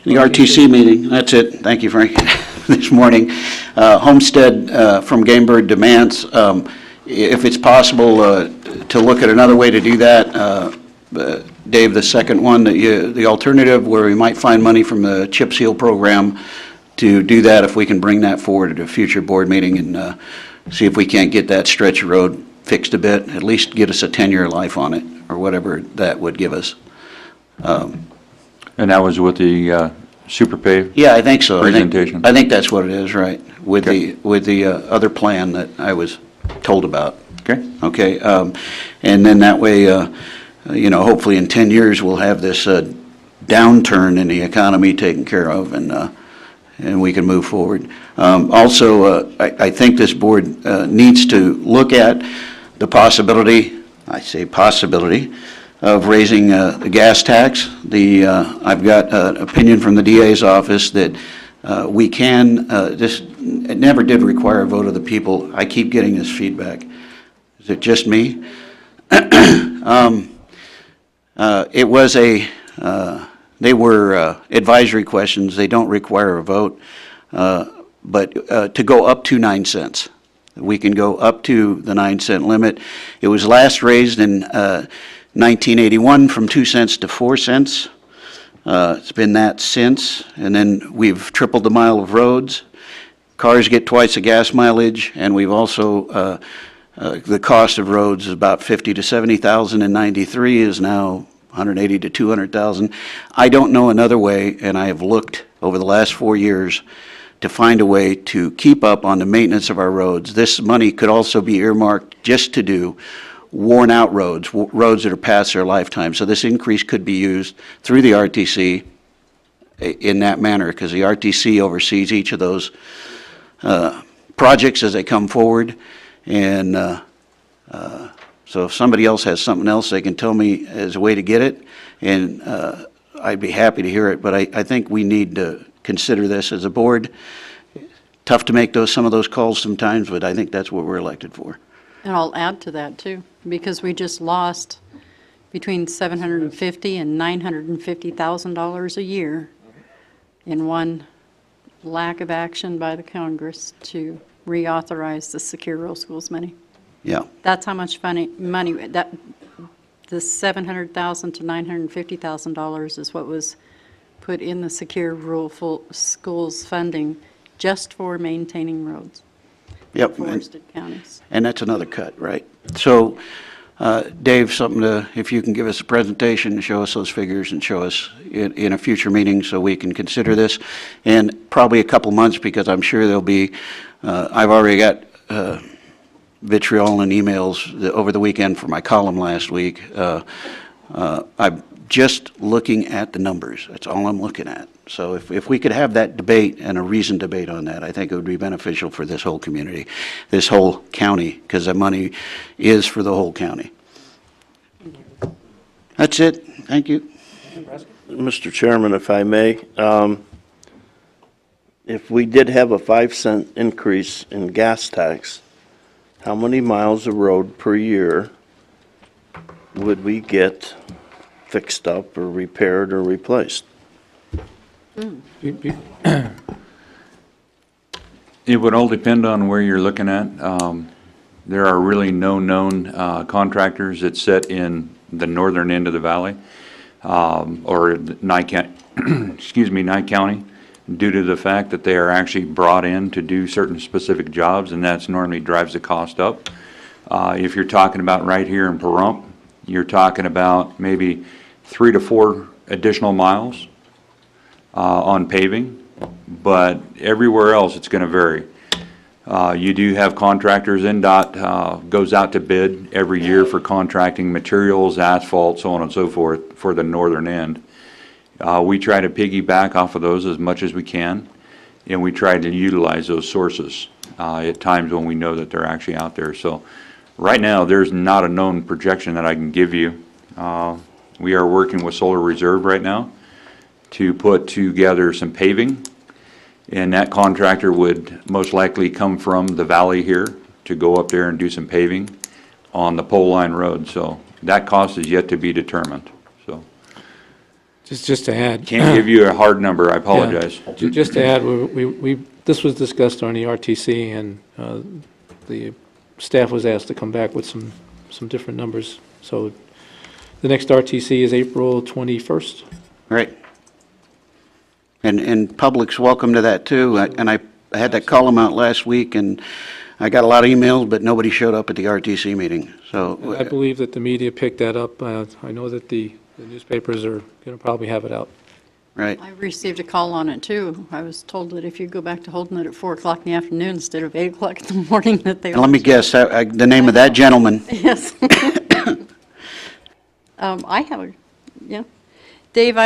The RTC meeting, that's it. Thank you, Frank. This morning, homestead from game bird demands. If it's possible to look at another way to do that, Dave, the second one, the alternative where we might find money from the chip seal program to do that, if we can bring that forward at a future board meeting and see if we can't get that stretch of road fixed a bit, at least get us a 10-year life on it, or whatever that would give us. And that was with the super pave? Yeah, I think so. Presentation. I think that's what it is, right? With Okay. the other plan that I was told about. Okay. Okay, and then that way, you know, hopefully in 10 years we'll have this downturn in the economy taken care of, and we can move forward. Also, I think this board needs to look at the possibility, I say possibility, of raising the gas tax. I've got an opinion from the DA's office that we can, it never did require a vote of the people. I keep getting this feedback. Is it just me? It was they were advisory questions. They don't require a vote, but to go up to 9 cents. We can go up to the 9 cent limit. It was last raised in 1981 from 2 cents to 4 cents. It's been that since, and then we've tripled the mile of roads. Cars get twice the gas mileage, and we've also the cost of roads is about 50 to 70,000 in '93 is now 180 to 200,000. I don't know another way, and I have looked over the last 4 years to find a way to keep up on the maintenance of our roads. This money could also be earmarked just to do worn out roads, roads that are past their lifetime. So this increase could be used through the RTC in that manner, because the RTC oversees each of those projects as they come forward. And so if somebody else has something else, they can tell me as a way to get it, and I'd be happy to hear it. But I think we need to consider this as a board. Tough to make some of those calls sometimes, but I think that's what we're elected for. And I'll add to that too, because we just lost between $750,000 and $950,000 a year in one lack of action by the Congress to reauthorize the Secure Rural Schools money. Yeah. That's how much money that the $700,000 to $950,000 is what was put in the Secure Rural Schools funding just for maintaining roads. Yep. Forested counties. And that's another cut, right? So, Dave, if you can give us a presentation and show us those figures and show us in a future meeting so we can consider this, and probably a couple months, because I'm sure there'll be, I've already got vitriol and emails over the weekend for my column last week. I'm just looking at the numbers. That's all I'm looking at. So if we could have that debate and a reasoned debate on that, I think it would be beneficial for this whole community, this whole county, because the money is for the whole county. That's it. Thank you. Mr. Chairman, if I may, if we did have a 5-cent increase in gas tax, how many miles of road per year would we get fixed up or repaired or replaced? It would all depend on where you're looking at. There are really no known contractors that sit in the northern end of the valley or Nye County, excuse me, Nye County, due to the fact that they are actually brought in to do certain specific jobs, and that's normally drives the cost up. If you're talking about right here in Pahrump, you're talking about maybe 3 to 4 additional miles on paving, but everywhere else it's going to vary. You do have contractors. NDOT goes out to bid every year for contracting materials, asphalt, so on and so forth for the northern end. We try to piggyback off of those as much as we can, and we try to utilize those sources at times when we know that they're actually out there. So right now there's not a known projection that I can give you. We are working with Solar Reserve right now to put together some paving, and that contractor would most likely come from the valley here to go up there and do some paving on the pole line road. So that cost is yet to be determined. So Just to add. Can't give you a hard number, I apologize. Yeah, just to add, this was discussed on the RTC, and the staff was asked to come back with some different numbers. So the next RTC is April 21st. Right. And public's welcome to that too. And I had that column out last week, and I got a lot of emails, but nobody showed up at the RTC meeting, so. I believe that the media picked that up. I know that the newspapers are going to probably have it out. Right. I received a call on it too. I was told that if you go back to holding it at 4 o'clock in the afternoon instead of 8 o'clock in the morning, that they. And let me guess, the name of that gentleman. Yes. I have yeah. Dave,